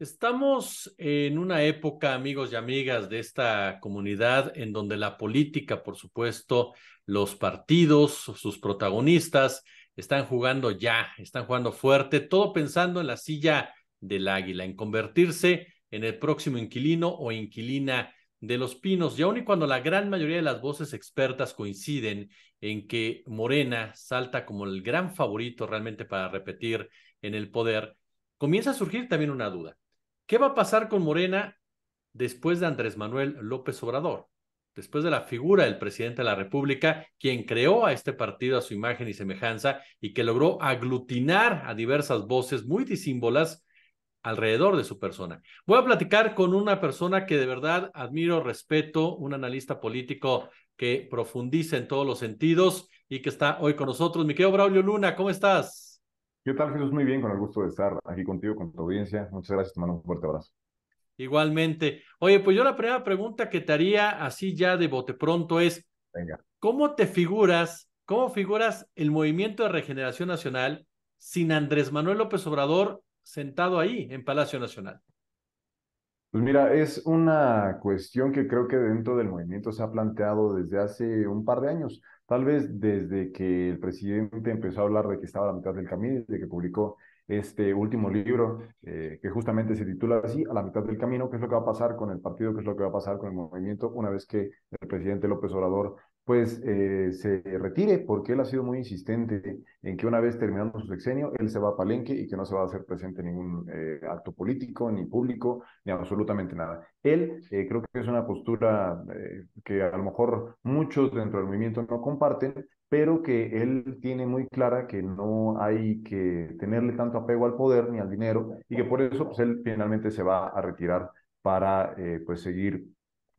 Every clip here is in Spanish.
Estamos en una época, amigos y amigas de esta comunidad, en donde la política, por supuesto, los partidos, sus protagonistas, están jugando fuerte, todo pensando en la silla del águila, en convertirse en el próximo inquilino o inquilina de los Pinos. Y aun y cuando la gran mayoría de las voces expertas coinciden en que Morena salta como el gran favorito realmente para repetir en el poder, comienza a surgir también una duda. ¿Qué va a pasar con Morena después de Andrés Manuel López Obrador? Después de la figura del presidente de la República, quien creó a este partido a su imagen y semejanza y que logró aglutinar a diversas voces muy disímbolas alrededor de su persona. Voy a platicar con una persona que de verdad admiro, respeto, un analista político que profundiza en todos los sentidos y que está hoy con nosotros. Mi querido Braulio Luna, ¿cómo estás? ¿Qué tal, Jesús? Muy bien, con el gusto de estar aquí contigo, con tu audiencia. Muchas gracias, te mando un fuerte abrazo. Igualmente. Oye, pues yo la primera pregunta que te haría así ya de bote pronto es, Venga. cómo figuras el Movimiento de Regeneración Nacional sin Andrés Manuel López Obrador sentado ahí en Palacio Nacional? Pues mira, es una cuestión que creo que dentro del movimiento se ha planteado desde hace un par de años, tal vez desde que el presidente empezó a hablar de que estaba a la mitad del camino, de que publicó este último libro, que justamente se titula así, A la mitad del camino. ¿Qué es lo que va a pasar con el partido? ¿Qué es lo que va a pasar con el movimiento una vez que el presidente López Obrador pues se retire? Porque él ha sido muy insistente en que una vez terminando su sexenio, él se va a Palenque y que no se va a hacer presente en ningún acto político ni público ni absolutamente nada. Él creo que es una postura que a lo mejor muchos dentro del movimiento no comparten, pero que él tiene muy clara que no hay que tenerle tanto apego al poder ni al dinero y que por eso pues, él finalmente se va a retirar para pues seguir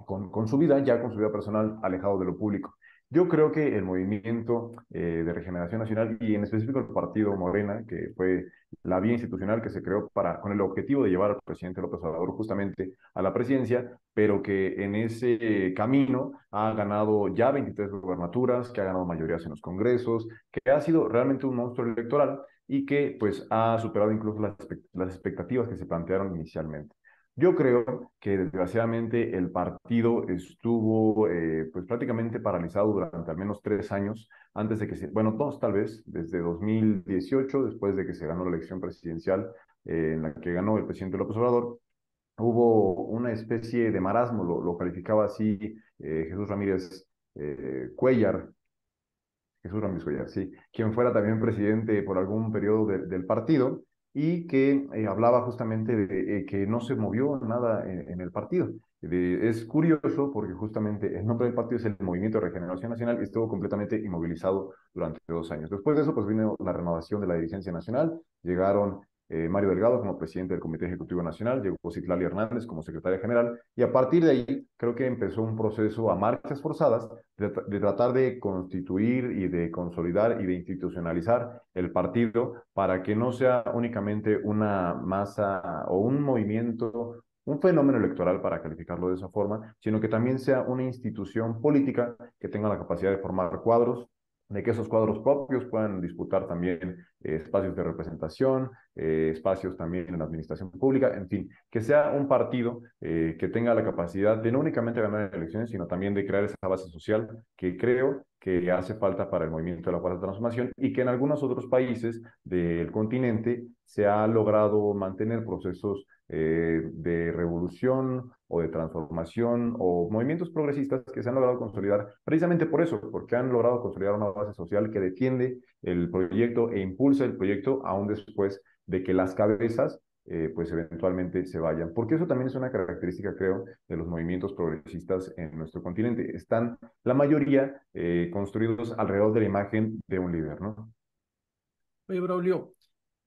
con su vida, ya con su vida personal, alejado de lo público. Yo creo que el movimiento de Regeneración Nacional y en específico el partido Morena, que fue la vía institucional que se creó con el objetivo de llevar al presidente López Obrador justamente a la presidencia, pero que en ese camino ha ganado ya 23 gubernaturas, que ha ganado mayorías en los congresos, que ha sido realmente un monstruo electoral y que pues ha superado incluso las expectativas que se plantearon inicialmente. Yo creo que desgraciadamente el partido estuvo pues prácticamente paralizado durante al menos 3 años antes de que bueno, dos tal vez, desde 2018, después de que se ganó la elección presidencial en la que ganó el presidente López Obrador, hubo una especie de marasmo, lo calificaba así Jesús Ramírez Cuellar, Jesús Ramírez Cuellar, sí, quien fuera también presidente por algún periodo del partido y que hablaba justamente de que no se movió nada en el partido. Es curioso porque justamente el nombre del partido es el Movimiento de Regeneración Nacional y estuvo completamente inmovilizado durante 2 años. Después de eso, pues vino la renovación de la dirigencia nacional, llegaron Mario Delgado como presidente del Comité Ejecutivo Nacional, llegó Citlali Hernández como secretaria general, y a partir de ahí creo que empezó un proceso a marchas forzadas de tratar de constituir y de consolidar y de institucionalizar el partido para que no sea únicamente una masa o un movimiento, un fenómeno electoral para calificarlo de esa forma, sino que también sea una institución política que tenga la capacidad de formar cuadros, de que esos cuadros propios puedan disputar también espacios de representación, espacios también en la administración pública, en fin, que sea un partido que tenga la capacidad de no únicamente ganar elecciones, sino también de crear esa base social que creo que hace falta para el movimiento de la cuarta transformación y que en algunos otros países del continente se ha logrado mantener procesos de revolución o de transformación o movimientos progresistas que se han logrado consolidar precisamente por eso, porque han logrado consolidar una base social que defiende el proyecto e impulsa el proyecto aún después de que las cabezas pues eventualmente se vayan. Porque eso también es una característica, creo, de los movimientos progresistas en nuestro continente. Están la mayoría construidos alrededor de la imagen de un líder, ¿no? Oye, Braulio,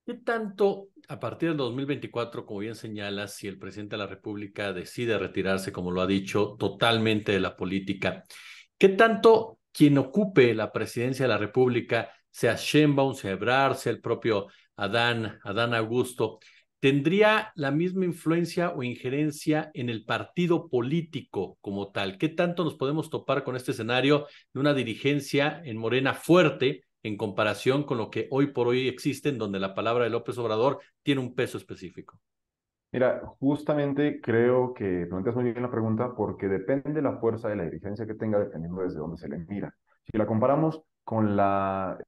¿qué tanto a partir del 2024, como bien señalas, si el presidente de la República decide retirarse, como lo ha dicho, totalmente de la política, qué tanto quien ocupe la presidencia de la República, sea Sheinbaum, sea Ebrard, sea el propio Adán Augusto, tendría la misma influencia o injerencia en el partido político como tal? ¿Qué tanto nos podemos topar con este escenario de una dirigencia en Morena fuerte en comparación con lo que hoy por hoy existe, en donde la palabra de López Obrador tiene un peso específico? Mira, justamente creo que planteas muy bien la pregunta porque depende la fuerza de la dirigencia que tenga dependiendo desde dónde se le mira. Si la comparamos con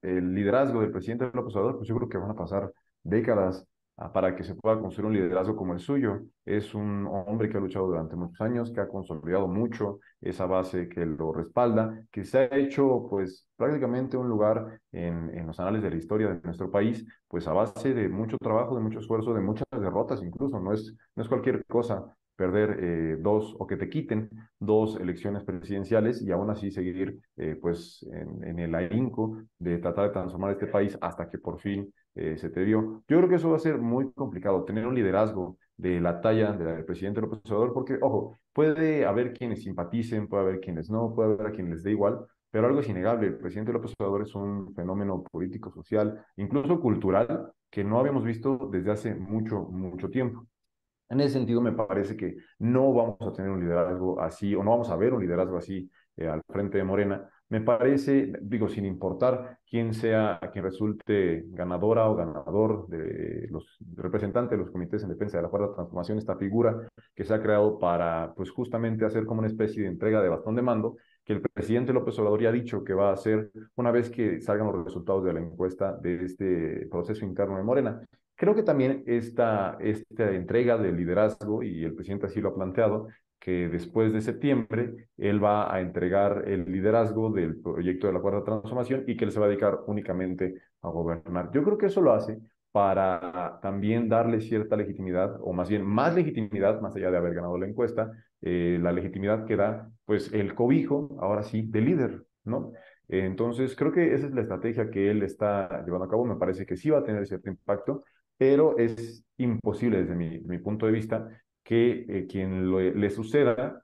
el liderazgo del presidente López Obrador, pues yo creo que van a pasar décadas para que se pueda construir un liderazgo como el suyo. Es un hombre que ha luchado durante muchos años, que ha consolidado mucho esa base que lo respalda, que se ha hecho pues prácticamente un lugar en los anales de la historia de nuestro país pues a base de mucho trabajo, de mucho esfuerzo, de muchas derrotas incluso, no es cualquier cosa perder dos o que te quiten dos elecciones presidenciales y aún así seguir pues en el ahínco de tratar de transformar este país hasta que por fin se te dio. Yo creo que eso va a ser muy complicado, tener un liderazgo de la talla del presidente López Obrador, porque, ojo, puede haber quienes simpaticen, puede haber quienes no, puede haber a quienes les dé igual, pero algo es innegable, el presidente López Obrador es un fenómeno político, social, incluso cultural, que no habíamos visto desde hace mucho, mucho tiempo. En ese sentido, me parece que no vamos a tener un liderazgo así, o no vamos a ver un liderazgo así al frente de Morena. Me parece, digo, sin importar quién sea, quien resulte ganadora o ganador de los representantes de los comités en defensa de la cuarta transformación, esta figura que se ha creado para, pues, justamente hacer como una especie de entrega de bastón de mando, que el presidente López Obrador ya ha dicho que va a hacer una vez que salgan los resultados de la encuesta de este proceso interno de Morena. Creo que también esta entrega de liderazgo, y el presidente así lo ha planteado, que después de septiembre él va a entregar el liderazgo del proyecto de la Cuarta Transformación y que él se va a dedicar únicamente a gobernar. Yo creo que eso lo hace para también darle cierta legitimidad, o más bien más legitimidad, más allá de haber ganado la encuesta, la legitimidad que da, pues, el cobijo, ahora sí, de líder, ¿no? Entonces, creo que esa es la estrategia que él está llevando a cabo. Me parece que sí va a tener cierto impacto, pero es imposible desde mi punto de vista que quien le suceda,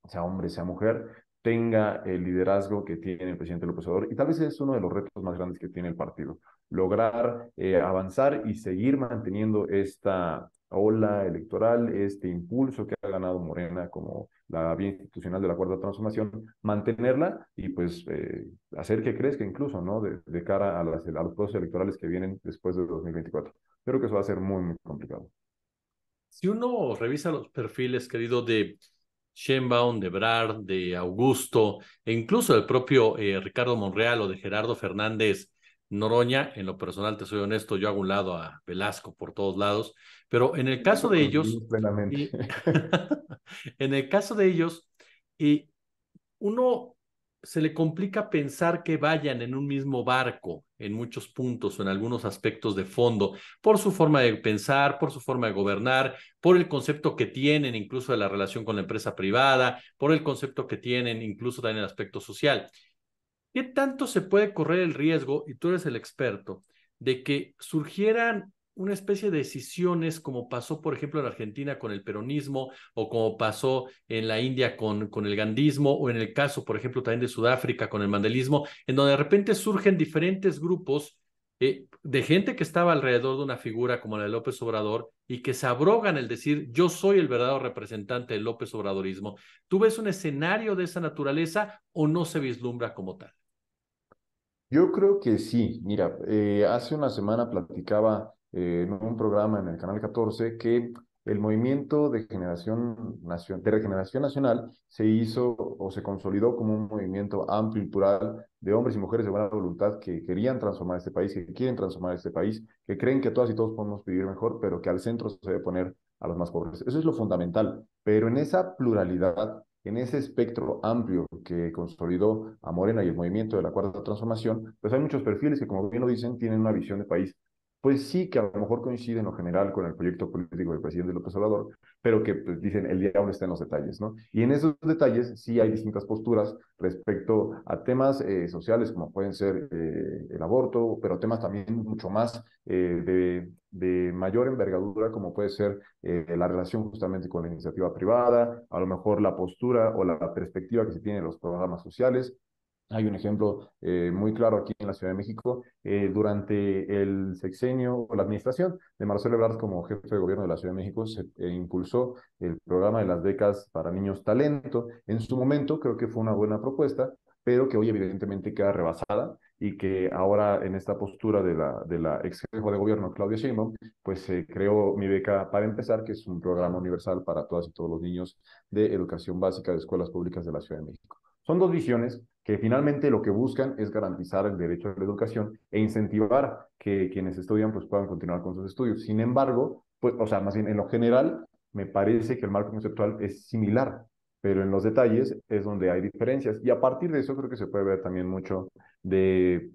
sea hombre, sea mujer, tenga el liderazgo que tiene el presidente López Obrador. Y tal vez es uno de los retos más grandes que tiene el partido, lograr avanzar y seguir manteniendo esta ola electoral, este impulso que ha ganado Morena como la vía institucional de la Cuarta Transformación, mantenerla y pues hacer que crezca incluso, ¿no? De cara a los procesos electorales que vienen después de 2024. Creo que eso va a ser muy, muy complicado. Si uno revisa los perfiles, querido, de Sheinbaum, de Ebrard, de Augusto, e incluso del propio Ricardo Monreal o de Gerardo Fernández Noroña, en lo personal, te soy honesto, yo hago un lado a Velasco por todos lados, pero en el En caso eso de ellos, coincidimos plenamente. y en el caso de ellos, y uno se le complica pensar que vayan en un mismo barco en muchos puntos o en algunos aspectos de fondo, por su forma de pensar, por su forma de gobernar, por el concepto que tienen incluso de la relación con la empresa privada, por el concepto que tienen incluso también en el aspecto social. ¿Qué tanto se puede correr el riesgo, y tú eres el experto, de que surgieran una especie de decisiones como pasó, por ejemplo, en Argentina con el peronismo o como pasó en la India con el gandismo o en el caso, por ejemplo, también de Sudáfrica con el mandelismo, en donde de repente surgen diferentes grupos de gente que estaba alrededor de una figura como la de López Obrador y que se abrogan el decir yo soy el verdadero representante del López Obradorismo? ¿Tú ves un escenario de esa naturaleza o no se vislumbra como tal? Yo creo que sí. Mira, hace una semana platicaba en un programa en el Canal 14 que el movimiento de regeneración nacional se hizo o se consolidó como un movimiento amplio y plural de hombres y mujeres de buena voluntad que querían transformar este país, que quieren transformar este país, que creen que todas y todos podemos vivir mejor, pero que al centro se debe poner a los más pobres. Eso es lo fundamental. Pero en esa pluralidad, en ese espectro amplio que consolidó a Morena y el movimiento de la Cuarta Transformación, pues hay muchos perfiles que, como bien lo dicen, tienen una visión de país, pues sí, que a lo mejor coincide en lo general con el proyecto político del presidente López Obrador, pero que pues, dicen el diablo está en los detalles, ¿no? Y en esos detalles sí hay distintas posturas respecto a temas sociales como pueden ser el aborto, pero temas también mucho más de mayor envergadura como puede ser la relación justamente con la iniciativa privada, a lo mejor la postura o la perspectiva que se tiene en los programas sociales. Hay un ejemplo muy claro aquí en la Ciudad de México. Durante el sexenio o la administración de Marcelo Ebrard como jefe de gobierno de la Ciudad de México, se impulsó el programa de las becas para niños talento. En su momento creo que fue una buena propuesta, pero que hoy evidentemente queda rebasada y que ahora en esta postura de la ex jefa de gobierno, Claudia Sheinbaum, pues se creó Mi Beca para Empezar, que es un programa universal para todas y todos los niños de educación básica de escuelas públicas de la Ciudad de México. Son dos visiones que finalmente lo que buscan es garantizar el derecho a la educación e incentivar que quienes estudian pues puedan continuar con sus estudios. Sin embargo, pues, o sea, más bien en lo general, me parece que el marco conceptual es similar, pero en los detalles es donde hay diferencias. Y a partir de eso creo que se puede ver también mucho de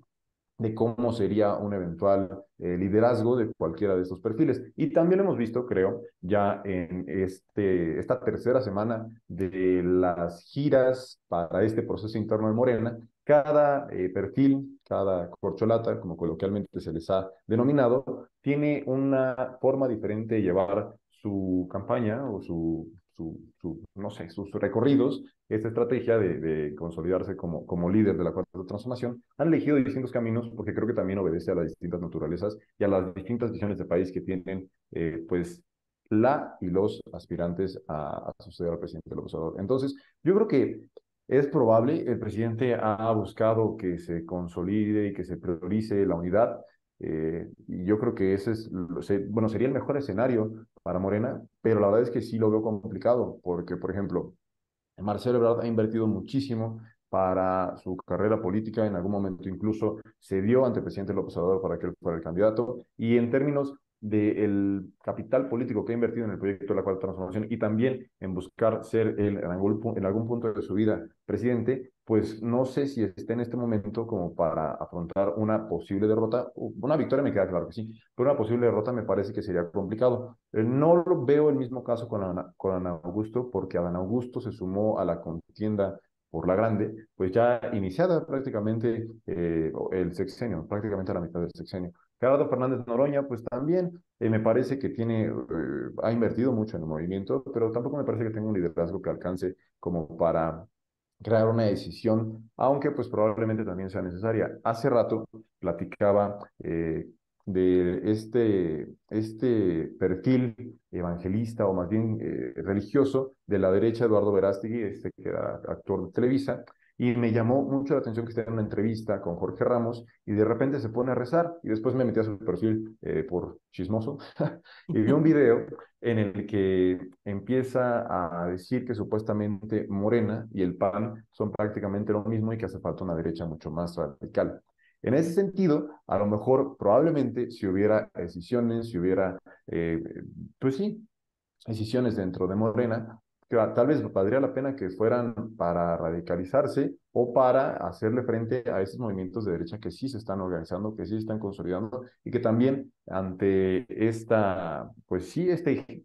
cómo sería un eventual liderazgo de cualquiera de estos perfiles. Y también lo hemos visto, creo, ya en esta tercera semana de las giras para este proceso interno de Morena, cada perfil, cada corcholata, como coloquialmente se les ha denominado, tiene una forma diferente de llevar su campaña o no sé, sus recorridos, esta estrategia de consolidarse como líder de la cuarta transformación, han elegido distintos caminos porque creo que también obedece a las distintas naturalezas y a las distintas visiones de país que tienen, pues, la y los aspirantes a suceder al presidente López Obrador. Entonces, yo creo que es probable, el presidente ha buscado que se consolide y que se priorice la unidad, y yo creo que ese es, bueno, sería el mejor escenario para Morena, pero la verdad es que sí lo veo complicado, porque, por ejemplo, Marcelo Ebrard ha invertido muchísimo para su carrera política, en algún momento incluso se dio ante el presidente López Obrador para que él fuera el candidato, y en términos del capital político que ha invertido en el proyecto de la Cuarta Transformación y también en buscar ser él en algún punto de su vida presidente, pues no sé si esté en este momento como para afrontar una posible derrota. Una victoria me queda claro que sí, pero una posible derrota me parece que sería complicado. No lo veo el mismo caso con Ana Augusto, porque Adán Augusto se sumó a la contienda por la grande, pues ya iniciada prácticamente el sexenio, prácticamente a la mitad del sexenio. Gerardo Fernández Noroña, pues también me parece que ha invertido mucho en el movimiento, pero tampoco me parece que tenga un liderazgo que alcance como para crear una decisión, aunque pues probablemente también sea necesaria. Hace rato platicaba de este perfil evangelista o más bien religioso de la derecha, Eduardo Verástegui, que era actor de Televisa, y me llamó mucho la atención que esté en una entrevista con Jorge Ramos y de repente se pone a rezar y después me metí a su perfil por chismoso y vi un video en el que empieza a decir que supuestamente Morena y el PAN son prácticamente lo mismo y que hace falta una derecha mucho más radical. En ese sentido, a lo mejor probablemente si hubiera decisiones, si hubiera, eh, pues sí, decisiones dentro de Morena, que tal vez valdría la pena que fueran para radicalizarse o para hacerle frente a esos movimientos de derecha que sí se están organizando, que sí se están consolidando y que también ante pues sí, este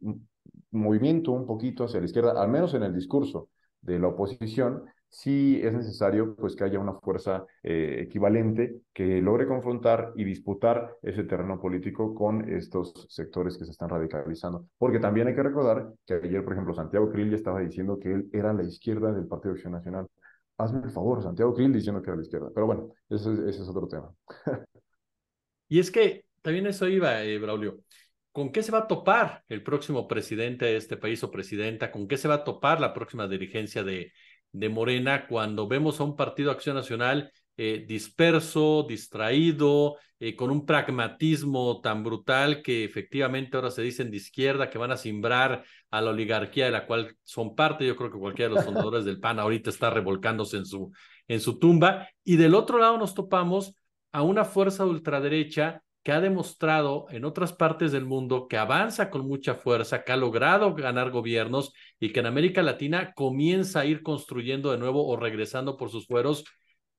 movimiento un poquito hacia la izquierda, al menos en el discurso de la oposición, sí es necesario pues que haya una fuerza equivalente que logre confrontar y disputar ese terreno político con estos sectores que se están radicalizando. Porque también hay que recordar que ayer, por ejemplo, Santiago Krill ya estaba diciendo que él era la izquierda del Partido Acción Nacional. Hazme el favor, Santiago Krill diciendo que era la izquierda. Pero bueno, ese es otro tema. Y es que también eso iba, Braulio. ¿Con qué se va a topar el próximo presidente de este país o presidenta? ¿Con qué se va a topar la próxima dirigencia de Morena cuando vemos a un Partido Acción Nacional disperso, distraído, con un pragmatismo tan brutal que efectivamente ahora se dicen de izquierda, que van a simbrar a la oligarquía de la cual son parte? Yo creo que cualquiera de los fundadores del PAN ahorita está revolcándose en su tumba. Y del otro lado nos topamos a una fuerza de ultraderecha que ha demostrado en otras partes del mundo que avanza con mucha fuerza, que ha logrado ganar gobiernos y que en América Latina comienza a ir construyendo de nuevo o regresando por sus fueros,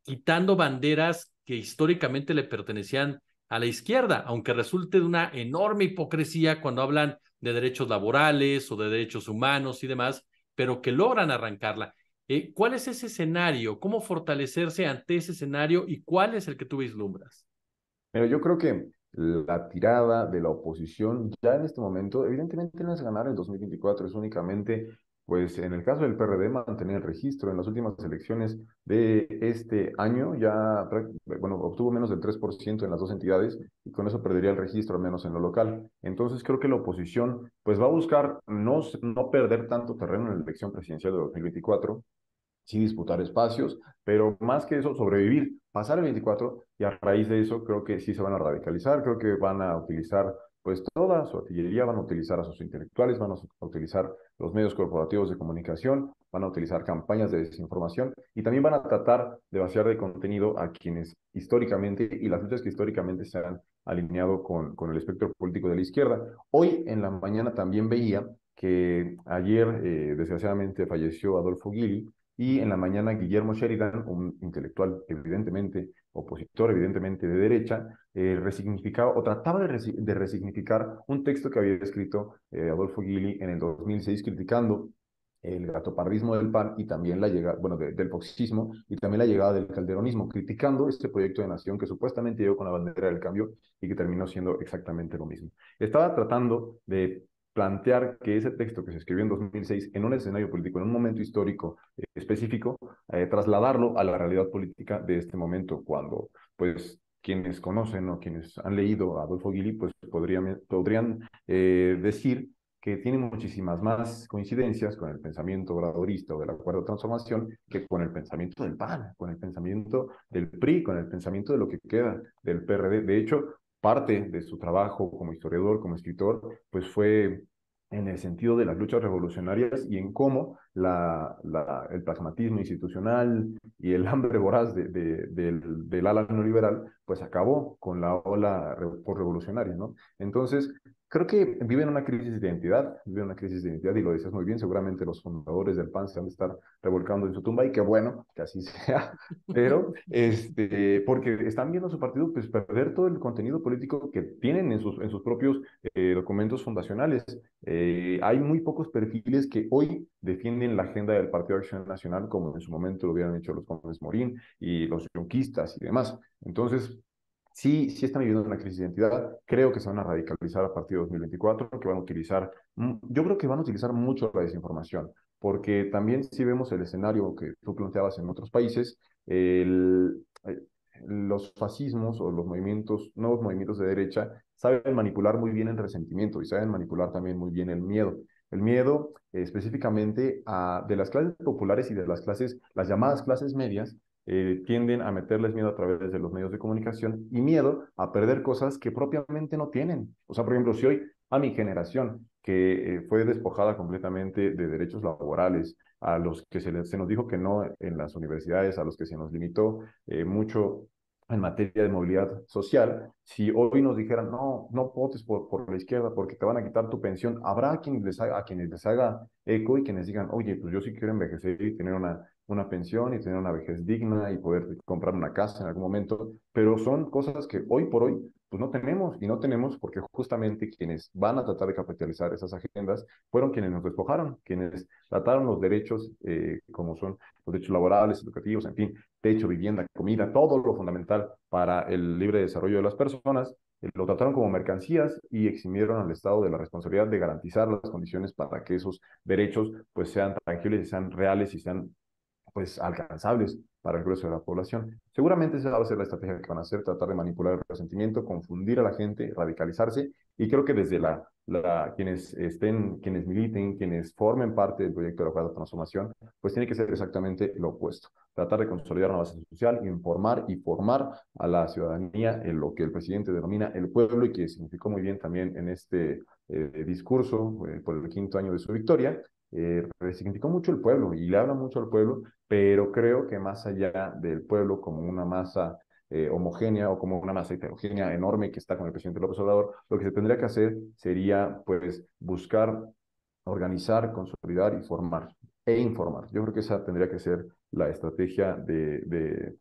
quitando banderas que históricamente le pertenecían a la izquierda, aunque resulte de una enorme hipocresía cuando hablan de derechos laborales o de derechos humanos y demás, pero que logran arrancarla. ¿Cuál es ese escenario? ¿Cómo fortalecerse ante ese escenario y cuál es el que tú vislumbras? Pero yo creo que la tirada de la oposición ya en este momento, evidentemente no es ganar el 2024, es únicamente, pues en el caso del PRD, mantener el registro. En las últimas elecciones de este año ya, bueno, obtuvo menos del 3% en las dos entidades y con eso perdería el registro, al menos en lo local. Entonces creo que la oposición, pues va a buscar no perder tanto terreno en la elección presidencial de 2024, sí disputar espacios, pero más que eso, sobrevivir, pasar el 24 y a raíz de eso creo que sí se van a radicalizar, creo que van a utilizar pues toda su artillería, van a utilizar a sus intelectuales, van a utilizar los medios corporativos de comunicación, van a utilizar campañas de desinformación y también van a tratar de vaciar de contenido a quienes históricamente y las luchas que históricamente se han alineado con el espectro político de la izquierda. Hoy en la mañana también veía que ayer desgraciadamente falleció Adolfo Gili y en la mañana Guillermo Sheridan, un intelectual evidentemente opositor, evidentemente de derecha, resignificaba o trataba de resignificar un texto que había escrito Adolfo Gili en el 2006 criticando el gatoparrismo del PAN y también la llegada, bueno, del foxismo y también la llegada del calderonismo, criticando este proyecto de nación que supuestamente llegó con la bandera del cambio y que terminó siendo exactamente lo mismo. Estaba tratando de plantear que ese texto que se escribió en 2006 en un escenario político, en un momento histórico específico, trasladarlo a la realidad política de este momento, cuando pues quienes conocen o quienes han leído a Adolfo Gili, pues podrían decir que tiene muchísimas más coincidencias con el pensamiento obradorista o de la Cuarta Transformación que con el pensamiento del PAN, con el pensamiento del PRI, con el pensamiento de lo que queda del PRD. De hecho, parte de su trabajo como historiador, como escritor, pues fue en el sentido de las luchas revolucionarias y en cómo el pragmatismo institucional y el hambre voraz del ala neoliberal, pues acabó con la ola revolucionaria, ¿no? Entonces, creo que viven una crisis de identidad, viven una crisis de identidad y lo dices muy bien, seguramente los fundadores del PAN se han de estar revolcando en su tumba y qué bueno que así sea, pero porque están viendo a su partido pues perder todo el contenido político que tienen en sus propios documentos fundacionales. Hay muy pocos perfiles que hoy defienden la agenda del Partido de Acción Nacional como en su momento lo hubieran hecho los Gómez Morín y los yunquistas y demás. Entonces, sí están viviendo una crisis de identidad. Creo que se van a radicalizar a partir de 2024, que van a utilizar, yo creo que van a utilizar mucho la desinformación, porque también si vemos el escenario que tú planteabas en otros países, los fascismos o los movimientos, nuevos movimientos de derecha, saben manipular muy bien el resentimiento y saben manipular también muy bien el miedo. El miedo específicamente de las clases populares y de las clases, las llamadas clases medias, tienden a meterles miedo a través de los medios de comunicación y miedo a perder cosas que propiamente no tienen. O sea, por ejemplo, si hoy a mi generación, que fue despojada completamente de derechos laborales, a los que se nos dijo que no en las universidades, a los que se nos limitó mucho en materia de movilidad social, si hoy nos dijeran, no votes por la izquierda porque te van a quitar tu pensión, habrá a quienes les haga eco y quienes digan, oye, pues yo sí quiero envejecer y tener una pensión y tener una vejez digna y poder comprar una casa en algún momento, pero son cosas que hoy por hoy pues no tenemos y no tenemos porque justamente quienes van a tratar de capitalizar esas agendas fueron quienes nos despojaron, quienes trataron los derechos como son los derechos laborales, educativos, en fin, techo, vivienda, comida, todo lo fundamental para el libre desarrollo de las personas, lo trataron como mercancías y eximieron al Estado de la responsabilidad de garantizar las condiciones para que esos derechos pues sean tangibles y sean reales y sean pues alcanzables para el grueso de la población. Seguramente esa va a ser la estrategia que van a hacer, tratar de manipular el resentimiento, confundir a la gente, radicalizarse, y creo que desde quienes militen, quienes formen parte del proyecto de la Cuarta Transformación, pues tiene que ser exactamente lo opuesto. Tratar de consolidar una base social, informar y formar a la ciudadanía en lo que el presidente denomina el pueblo y que significó muy bien también en este discurso por el quinto año de su victoria, resignificó mucho el pueblo y le habla mucho al pueblo, pero creo que más allá del pueblo como una masa homogénea o como una masa heterogénea enorme que está con el presidente López Obrador, lo que se tendría que hacer sería pues buscar organizar, consolidar y formar e informar. Yo creo que esa tendría que ser la estrategia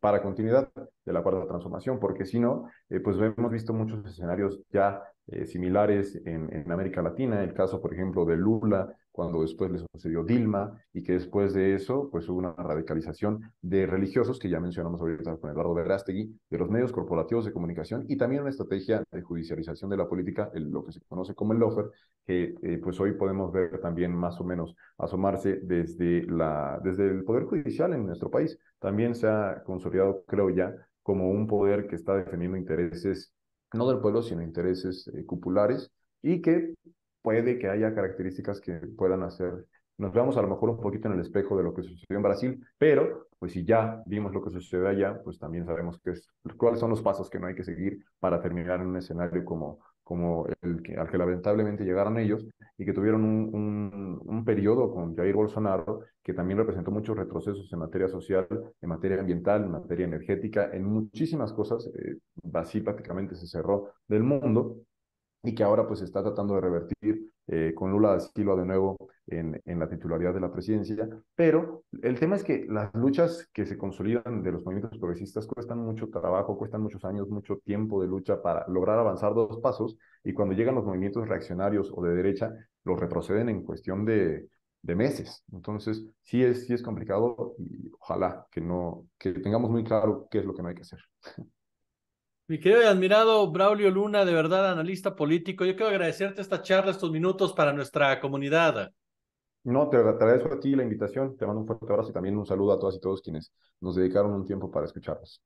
para continuidad de la cuarta transformación, porque si no, pues hemos visto muchos escenarios ya similares en América Latina, el caso, por ejemplo, de Lula, cuando después le sucedió Dilma, y que después de eso, pues hubo una radicalización de religiosos, que ya mencionamos ahorita con Eduardo Verástegui, de los medios corporativos de comunicación, y también una estrategia de judicialización de la política, lo que se conoce como el lawfare, que pues hoy podemos ver también más o menos asomarse desde el Poder Judicial en nuestro país. También se ha consolidado, creo ya, como un poder que está defendiendo intereses, no del pueblo, sino intereses cupulares, y que puede que haya características que puedan hacer nos veamos a lo mejor un poquito en el espejo de lo que sucedió en Brasil, pero pues si ya vimos lo que sucedió allá, pues también sabemos cuáles son los pasos que no hay que seguir para terminar en un escenario como al que lamentablemente llegaron ellos y que tuvieron un periodo con Jair Bolsonaro que también representó muchos retrocesos en materia social, en materia ambiental, en materia energética, en muchísimas cosas. Brasil prácticamente se cerró del mundo y que ahora pues está tratando de revertir con Lula da Silva de nuevo en la titularidad de la presidencia. Pero el tema es que las luchas que se consolidan de los movimientos progresistas cuestan mucho trabajo, cuestan muchos años, mucho tiempo de lucha para lograr avanzar dos pasos, y cuando llegan los movimientos reaccionarios o de derecha, los retroceden en cuestión de meses. Entonces, sí es complicado y ojalá que no, que tengamos muy claro qué es lo que no hay que hacer. Mi querido y admirado Braulio Luna, de verdad, analista político, yo quiero agradecerte esta charla, estos minutos para nuestra comunidad. No, te agradezco a ti la invitación, te mando un fuerte abrazo y también un saludo a todas y todos quienes nos dedicaron un tiempo para escucharnos.